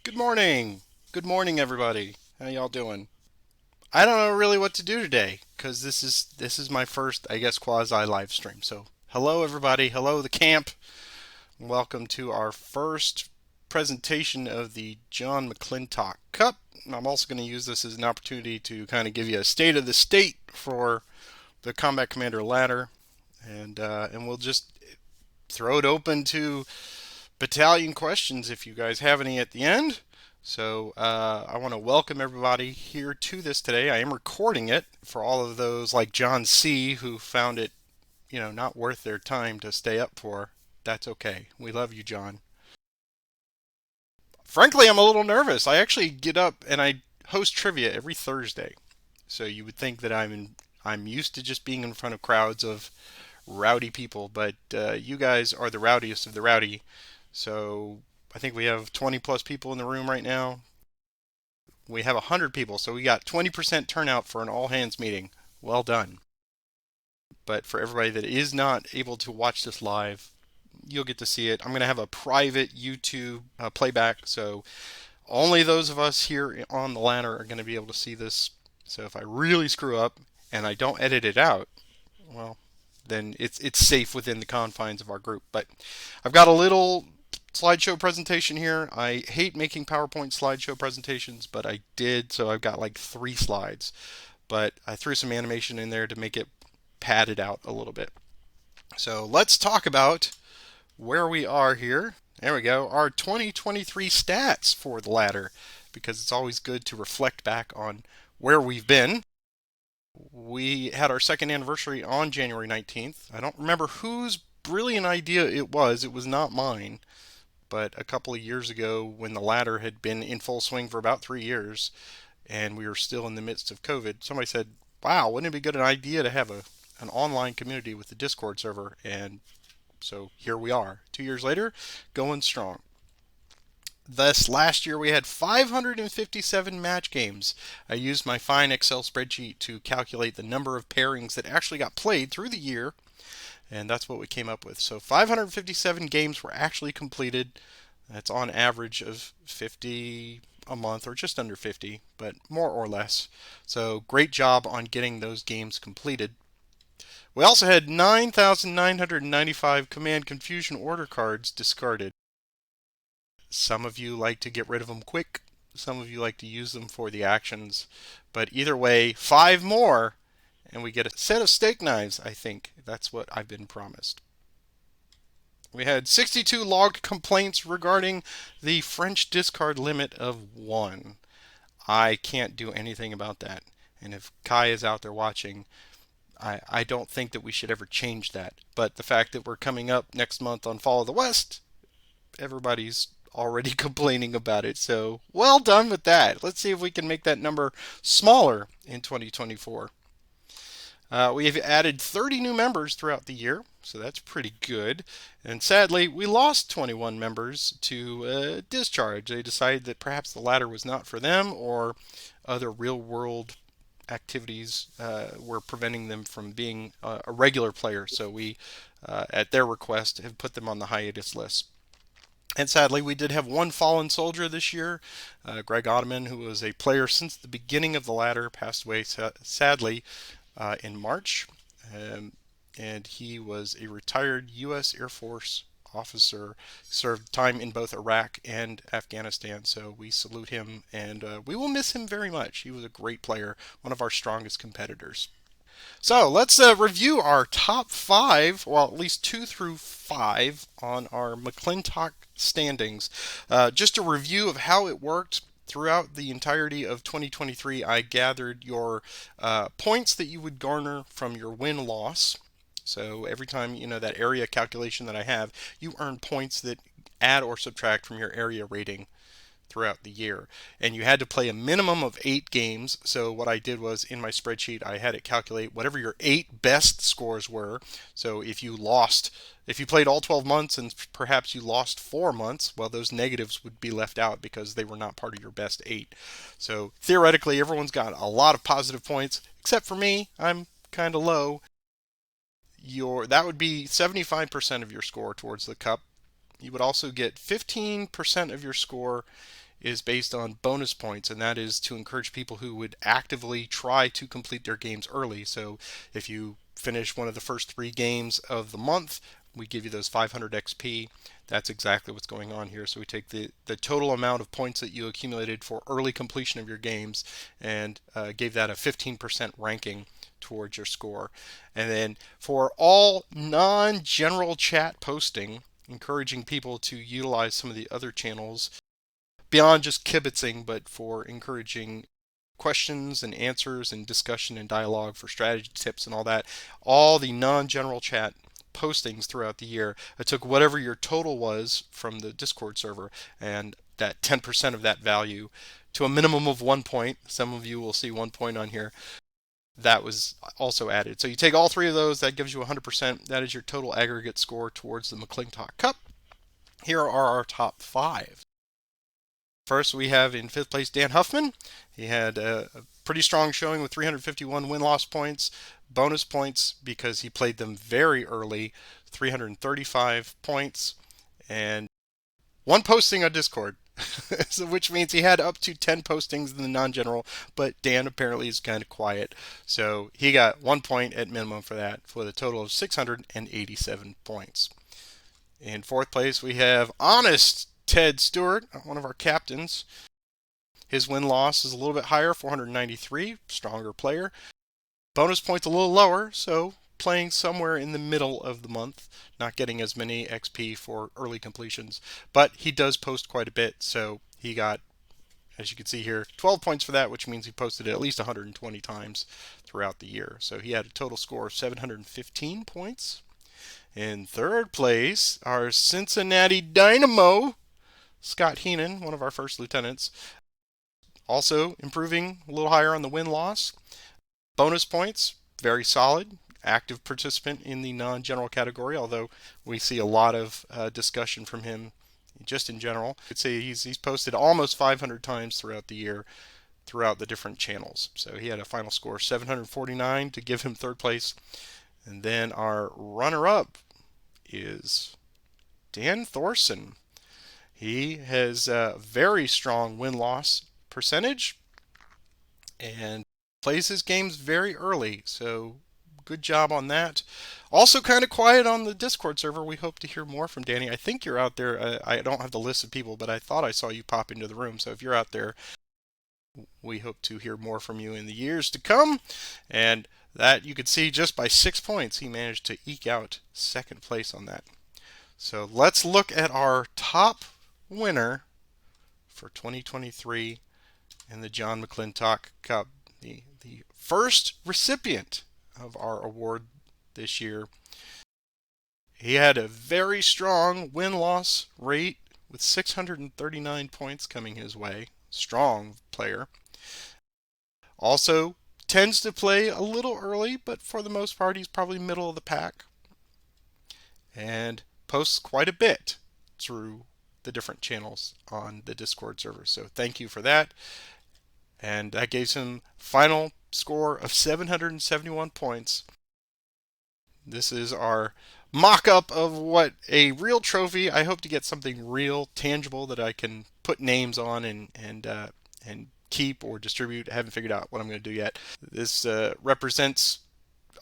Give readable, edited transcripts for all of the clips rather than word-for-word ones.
Good morning. Good morning, everybody. How y'all doing? I don't know really what to do today because this is my first, I guess, quasi live stream. So, hello, everybody. Hello, the camp. Welcome to our first presentation of the John Mclintock Cup. I'm also going to use this as an opportunity to kind of give you a state of the state for the Combat Commander ladder, and we'll just throw it open to battalion questions if you guys have any at the end. So I want to welcome everybody here to this today. I am recording it for all of those like John C. who found it, not worth their time to stay up for. That's okay. We love you, John. Frankly, I'm a little nervous. I actually get up and I host trivia every Thursday. So you would think that I'm used to just being in front of crowds of rowdy people, but you guys are the rowdiest of the rowdy. So I think we have 20 plus people in the room right now. We have 100 people, so we got 20% turnout for an all hands meeting. Well done. But for everybody that is not able to watch this live, you'll get to see it. I'm going to have a private YouTube playback, so only those of us here on the ladder are going to be able to see this. So if I really screw up and I don't edit it out, well, then it's safe within the confines of our group. But I've got a little slideshow presentation here. I hate making PowerPoint slideshow presentations, but I did, so I've got like 3 slides. But I threw some animation in there to make it padded out a little bit. So let's talk about where we are here. There we go. Our 2023 stats for the ladder, because it's always good to reflect back on where we've been. We had our second anniversary on January 19th. I don't remember whose brilliant idea it was. It was not mine. But a couple of years ago, when the ladder had been in full swing for about 3 years and we were still in the midst of COVID, somebody said, wow, wouldn't it be good an idea to have an online community with the Discord server? And so here we are, 2 years later, going strong. Thus, last year we had 557 match games. I used my fine Excel spreadsheet to calculate the number of pairings that actually got played through the year, and that's what we came up with. So 557 games were actually completed. That's on average of 50 a month, or just under 50, but more or less. So great job on getting those games completed. We also had 9,995 Command Confusion Order cards discarded. Some of you like to get rid of them quick. Some of you like to use them for the actions. But either way, 5 more, and we get a set of steak knives, I think. That's what I've been promised. We had 62 logged complaints regarding the French discard limit of 1. I can't do anything about that. And if Kai is out there watching, I don't think that we should ever change that. But the fact that we're coming up next month on Fall of the West, everybody's already complaining about it. So well done with that. Let's see if we can make that number smaller in 2024. We have added 30 new members throughout the year, so that's pretty good. And sadly, we lost 21 members to discharge. They decided that perhaps the ladder was not for them, or other real world activities were preventing them from being a regular player. So we, at their request, have put them on the hiatus list. And sadly, we did have one fallen soldier this year. Greg Ottoman, who was a player since the beginning of the ladder, passed away sadly in March. And he was a retired U.S. Air Force officer, served time in both Iraq and Afghanistan. So we salute him, and we will miss him very much. He was a great player, one of our strongest competitors. So let's review our top 5, well, at least 2 through 5 on our McLintock standings. Just a review of how it worked. Throughout the entirety of 2023, I gathered your points that you would garner from your win-loss. So every time, that area calculation that I have, you earn points that add or subtract from your area rating throughout the year. And you had to play a minimum of 8 games. So what I did was, in my spreadsheet, I had it calculate whatever your 8 best scores were. So if you played all 12 months and perhaps you lost 4 months, well, those negatives would be left out because they were not part of your best 8. So theoretically, everyone's got a lot of positive points, except for me. I'm kind of low. That would be 75% of your score towards the cup. You would also get 15% of your score is based on bonus points, and that is to encourage people who would actively try to complete their games early. So if you finish one of the first 3 games of the month, we give you those 500 XP. That's exactly what's going on here. So we take the total amount of points that you accumulated for early completion of your games and gave that a 15% ranking towards your score. And then for all non-general chat posting, encouraging people to utilize some of the other channels beyond just kibitzing, but for encouraging questions and answers and discussion and dialogue for strategy tips and all that, all the non-general chat postings throughout the year. I took whatever your total was from the Discord server and that 10% of that value to a minimum of 1 point. Some of you will see 1 point on here. That was also added. So you take all 3 of those, that gives you 100%. That is your total aggregate score towards the McLintock Cup. Here are our top 5. First, we have in 5th place Dan Huffman. He had a pretty strong showing with 351 win-loss points. Bonus points because he played them very early, 335 points, and 1 posting on Discord, so which means he had up to 10 postings in the non-general, but Dan apparently is kind of quiet. So he got 1 point at minimum for that, for the total of 687 points. In 4th place, we have Honest Ted Stewart, one of our captains. His win-loss is a little bit higher, 493, stronger player. Bonus points a little lower, so playing somewhere in the middle of the month, not getting as many XP for early completions. But he does post quite a bit, so he got, as you can see here, 12 points for that, which means he posted it at least 120 times throughout the year. So he had a total score of 715 points. In 3rd place, our Cincinnati Dynamo, Scott Heenan, one of our first lieutenants, also improving a little higher on the win-loss. Bonus points, very solid. Active participant in the non-general category, although we see a lot of discussion from him just in general. I'd say he's posted almost 500 times throughout the year, throughout the different channels. So he had a final score of 749 to give him 3rd place. And then our runner-up is Dan Thorson. He has a very strong win-loss percentage and plays his games very early, so good job on that. Also kind of quiet on the Discord server. We hope to hear more from Danny. I think you're out there. I don't have the list of people, but I thought I saw you pop into the room. So if you're out there, we hope to hear more from you in the years to come. And that you could see just by 6 points, he managed to eke out 2nd place on that. So let's look at our top winner for 2023 in the John Mclintock Cup. The first recipient of our award this year. He had a very strong win-loss rate with 639 points coming his way. Strong player. Also tends to play a little early, but for the most part he's probably middle of the pack. And posts quite a bit through the different channels on the Discord server. So thank you for that. And that gives him final score of 771 points. This is our mock-up of what a real trophy. I hope to get something real, tangible that I can put names on and keep or distribute. I haven't figured out what I'm going to do yet. This represents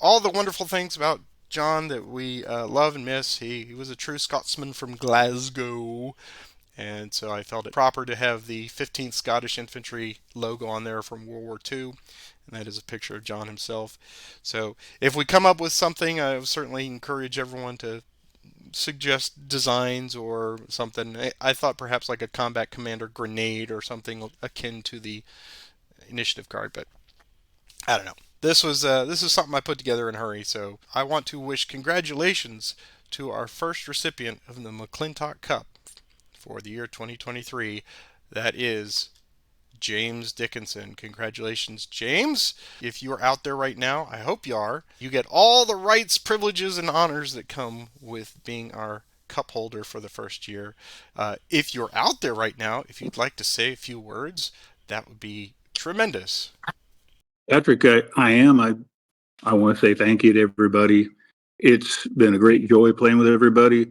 all the wonderful things about John that we love and miss. He was a true Scotsman from Glasgow. And so I felt it proper to have the 15th Scottish Infantry logo on there from World War II. And that is a picture of John himself. So if we come up with something, I would certainly encourage everyone to suggest designs or something. I thought perhaps like a combat commander grenade or something akin to the initiative card, but I don't know. This is something I put together in a hurry. So I want to wish congratulations to our first recipient of the McLintock Cup for the year 2023. That is James Dickinson. Congratulations, James. If you are out there right now, I hope you are, you get all the rights, privileges, and honors that come with being our cup holder for the first year. If you're out there right now, if you'd like to say a few words, that would be tremendous. Patrick, I am. I want to say thank you to everybody. It's been a great joy playing with everybody.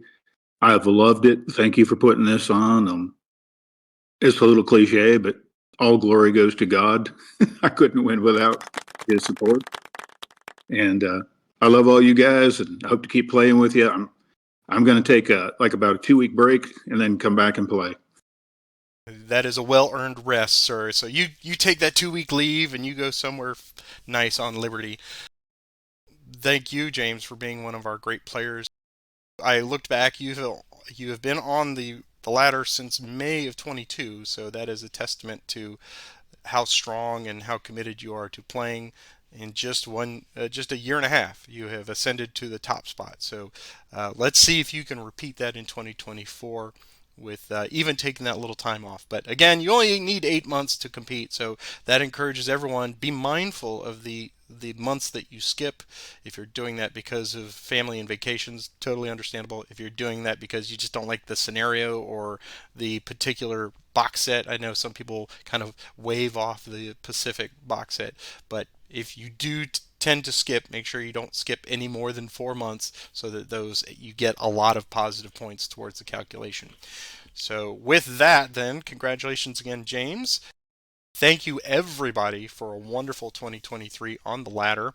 I've loved it. Thank you for putting this on. it's a little cliche, but all glory goes to God. I couldn't win without his support. And I love all you guys, and I hope to keep playing with you. I'm going to take about a 2 week break and then come back and play. That is a well-earned rest, sir. So you take that 2 week leave and you go somewhere nice on Liberty. Thank you, James, for being one of our great players. I looked back. You have been on the ladder since May of 22, so that is a testament to how strong and how committed you are to playing. In just a year and a half, you have ascended to the top spot. So let's see if you can repeat that in 2024 with even taking that little time off. But again, you only need 8 months to compete, so that encourages everyone. Be mindful of the months that you skip. If you're doing that because of family and vacations, totally understandable. If you're doing that because you just don't like the scenario or the particular box set, I know some people kind of wave off the Pacific box set, but if you do tend to skip, make sure you don't skip any more than 4 months so that those you get a lot of positive points towards the calculation. So with that, then, congratulations again, James. Thank you, everybody, for a wonderful 2023 on the ladder.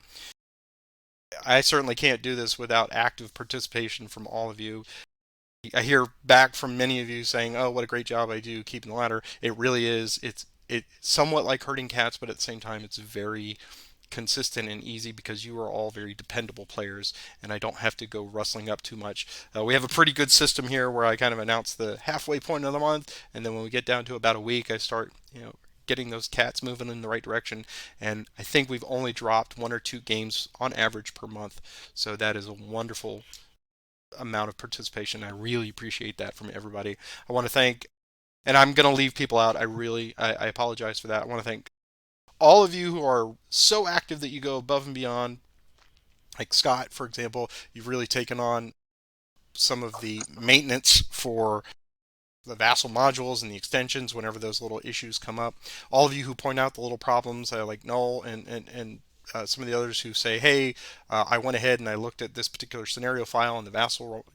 I certainly can't do this without active participation from all of you. I hear back from many of you saying, "Oh, what a great job I do keeping the ladder." It really is. It's somewhat like herding cats, but at the same time, it's very consistent and easy because you are all very dependable players, and I don't have to go rustling up too much. We have a pretty good system here where I kind of announce the halfway point of the month, and then when we get down to about a week, I start, getting those cats moving in the right direction. And I think we've only dropped 1 or 2 games on average per month, so that is a wonderful amount of participation. I really appreciate that from everybody. I want to thank, and I'm going to leave people out. I apologize for that. I want to thank all of you who are so active that you go above and beyond. Like Scott, for example, you've really taken on some of the maintenance for the Vassal modules and the extensions whenever those little issues come up. All of you who point out the little problems, like Noel and some of the others who say, hey, I went ahead and I looked at this particular scenario file and the Vassal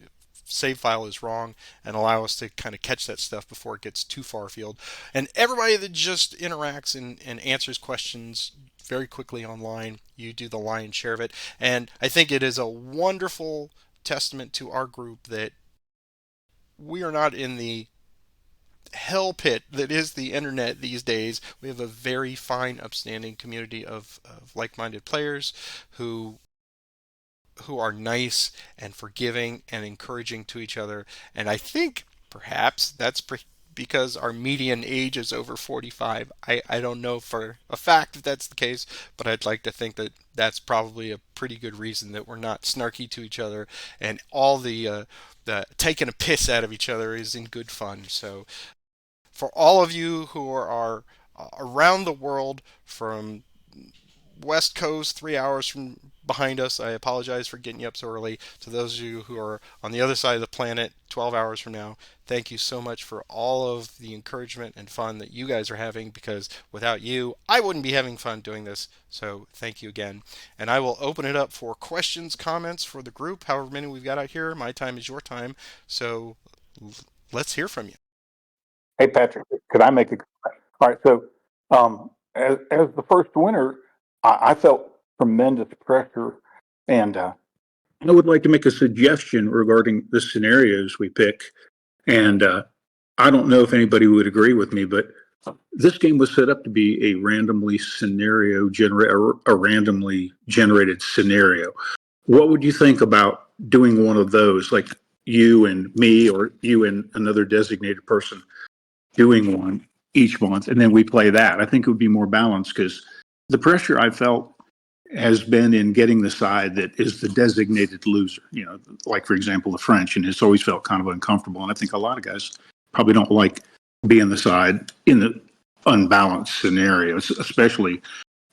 save file is wrong, and allow us to kind of catch that stuff before it gets too far afield. And everybody that just interacts and answers questions very quickly online, you do the lion's share of it. And I think it is a wonderful testament to our group that we are not in the hell pit that is the internet these days. We have a very fine, upstanding community of like-minded players who are nice and forgiving and encouraging to each other. And I think perhaps that's because our median age is over 45. I don't know for a fact if that's the case, but I'd like to think that that's probably a pretty good reason that we're not snarky to each other, and all the taking a piss out of each other is in good fun. So for all of you who are around the world, from West Coast, 3 hours from behind us, I apologize for getting you up so early. To those of you who are on the other side of the planet, 12 hours from now, thank you so much for all of the encouragement and fun that you guys are having, because without you, I wouldn't be having fun doing this. So thank you again. And I will open it up for questions, comments for the group, however many we've got out here. My time is your time. So let's hear from you. Hey, Patrick, could I make a comment? All right. So, as the first winner, I felt tremendous pressure, and I would like to make a suggestion regarding the scenarios we pick. And I don't know if anybody would agree with me, but this game was set up to be a randomly generated scenario. What would you think about doing one of those, like you and me, or you and another designated person doing one each month, and then we play that? I think it would be more balanced, because the pressure I felt has been in getting the side that is the designated loser. Like, for example, the French, and it's always felt kind of uncomfortable. And I think a lot of guys probably don't like being the side in the unbalanced scenarios, especially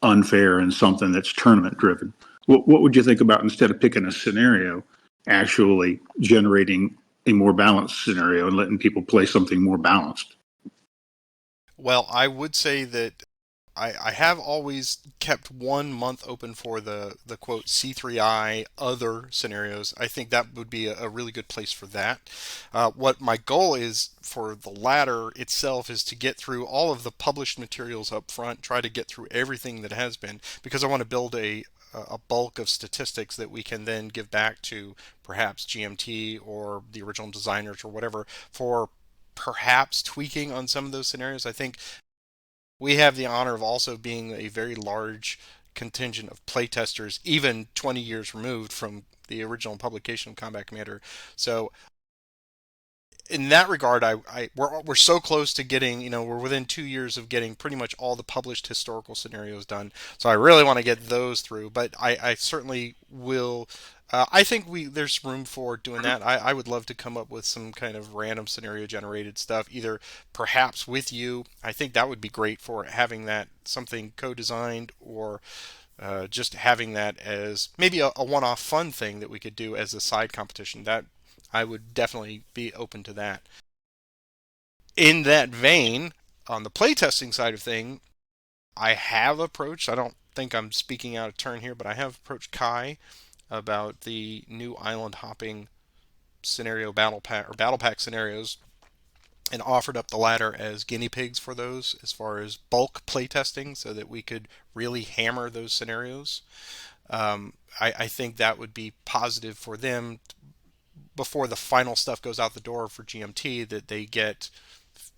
unfair and something that's tournament driven. What would you think about, instead of picking a scenario, actually generating a more balanced scenario and letting people play something more balanced? Well, I would say that I have always kept 1 month open for the quote C3I other scenarios. I think that would be a really good place for that. What my goal is for the ladder itself is to get through all of the published materials up front, try to get through everything that has been, because I want to build a bulk of statistics that we can then give back to perhaps GMT or the original designers or whatever for perhaps tweaking on some of those scenarios. I think we have the honor of also being a very large contingent of playtesters, even 20 years removed from the original publication of Combat Commander. So in that regard, we're so close to getting, we're within 2 years of getting pretty much all the published historical scenarios done. So I really want to get those through, but I certainly will. I think there's room for doing that. I would love to come up with some kind of random scenario generated stuff, either perhaps with you. I think that would be great for having that something co-designed, or just having that as maybe a one-off fun thing that we could do as a side competition. That I would definitely be open to that. In that vein, on the playtesting side of thing, I have approached, I don't think I'm speaking out of turn here, but I have approached Kai about the new island hopping scenario battle pack or battle pack scenarios, and offered up the ladder as guinea pigs for those as far as bulk playtesting so that we could really hammer those scenarios. I think that would be positive for them before the final stuff goes out the door for GMT, that they get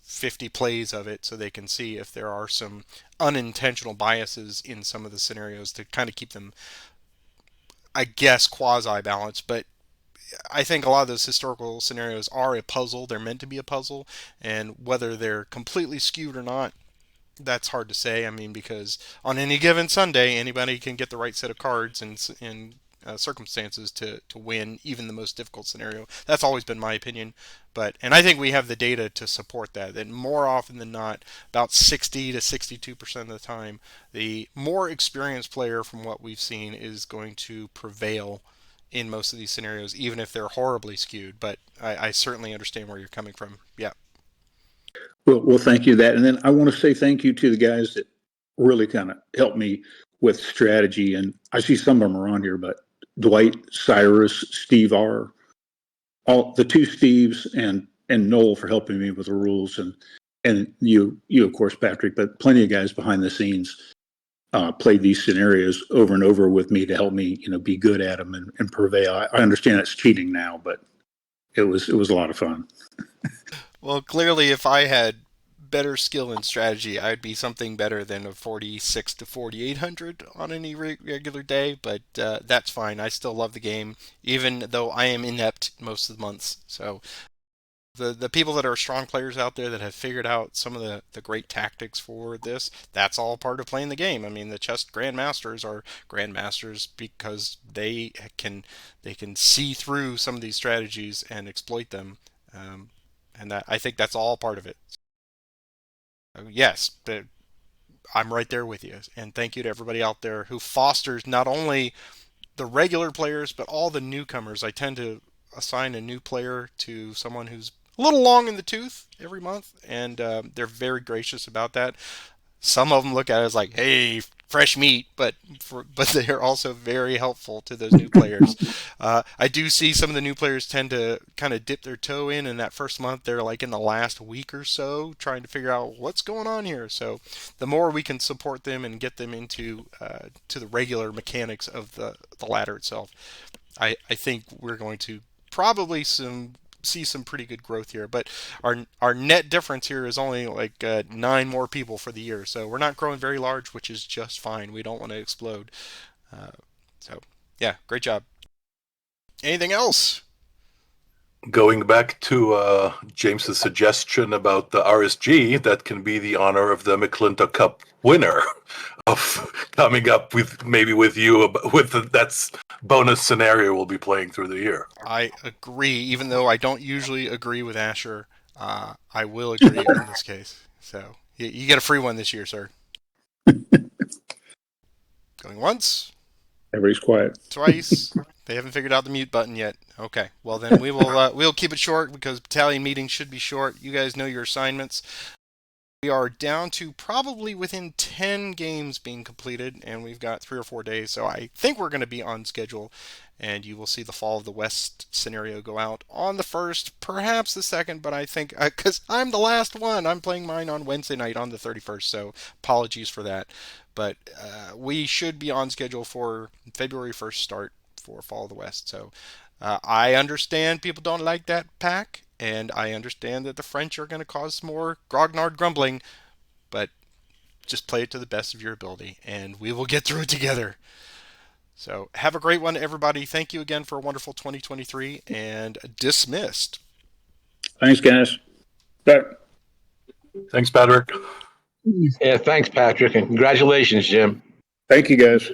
50 plays of it so they can see if there are some unintentional biases in some of the scenarios to kind of keep them, I guess, quasi balanced. But I think a lot of those historical scenarios are a puzzle. They're meant to be a puzzle, and whether they're completely skewed or not, that's hard to say. I mean, because on any given Sunday, anybody can get the right set of cards and circumstances to win even the most difficult scenario. That's always been my opinion. And I think we have the data to support that. That more often than not, about 60 to 62% of the time, the more experienced player from what we've seen is going to prevail in most of these scenarios, even if they're horribly skewed. But I certainly understand where you're coming from. Yeah. Well, thank you that. And then I want to say thank you to the guys that really kind of helped me with strategy. And I see some of them are on here, but Dwight, Cyrus, Steve R, all the two Steves, and Noel for helping me with the rules, and you of course, Patrick, but plenty of guys behind the scenes played these scenarios over and over with me to help me, be good at them and prevail. I understand it's cheating now, but it was a lot of fun. Well, clearly, if I had better skill and strategy, I'd be something better than a 46 to 4800 on any regular day, but that's fine. I still love the game, even though I am inept most of the months. So the people that are strong players out there that have figured out some of the great tactics for this, that's all part of playing the game. I mean, the chess grandmasters are grandmasters because they can see through some of these strategies and exploit them. Um, and that, I think that's all part of it. Yes, but I'm right there with you. And thank you to everybody out there who fosters not only the regular players but all the newcomers. I tend to assign a new player to someone who's a little long in the tooth every month, and they're very gracious about that. Some of them look at it as like, "Hey, fresh meat," but they are also very helpful to those new players. I do see some of the new players tend to kind of dip their toe in that first month. They're like in the last week or so trying to figure out what's going on here. So the more we can support them and get them into to the regular mechanics of the ladder itself, I think we're going to probably see some pretty good growth here. But our net difference here is only like 9 more people for the year, so we're not growing very large, which is just fine. We don't want to explode. Uh, so yeah, great job. Anything else? Going back to James's suggestion about the RSG, that can be the honor of the McLintock Cup winner of coming up with maybe with you with that's bonus scenario we'll be playing through the year. I agree, even though I don't usually agree with Asher. I will agree in this case. So you get a free one this year, sir. Going once, Everybody's quiet. twice. They haven't figured out the mute button yet. Okay. Well, then we'll keep it short because battalion meetings should be short. You guys know your assignments. We are down to probably within 10 games being completed, and we've got 3 or 4 days. So I think we're going to be on schedule, and you will see the Fall of the West scenario go out on the 1st, perhaps the 2nd, but I think, because I'm the last one, I'm playing mine on Wednesday night on the 31st, so apologies for that. But we should be on schedule for February 1st start for Fall of the West. So I understand people don't like that pack, and I understand that the French are going to cause more grognard grumbling, but just play it to the best of your ability, and we will get through it together. So have a great one, everybody. Thank you again for a wonderful 2023, and dismissed. Thanks, guys. Thanks, Patrick. Yeah, thanks, Patrick, and congratulations, Jim. Thank you, guys.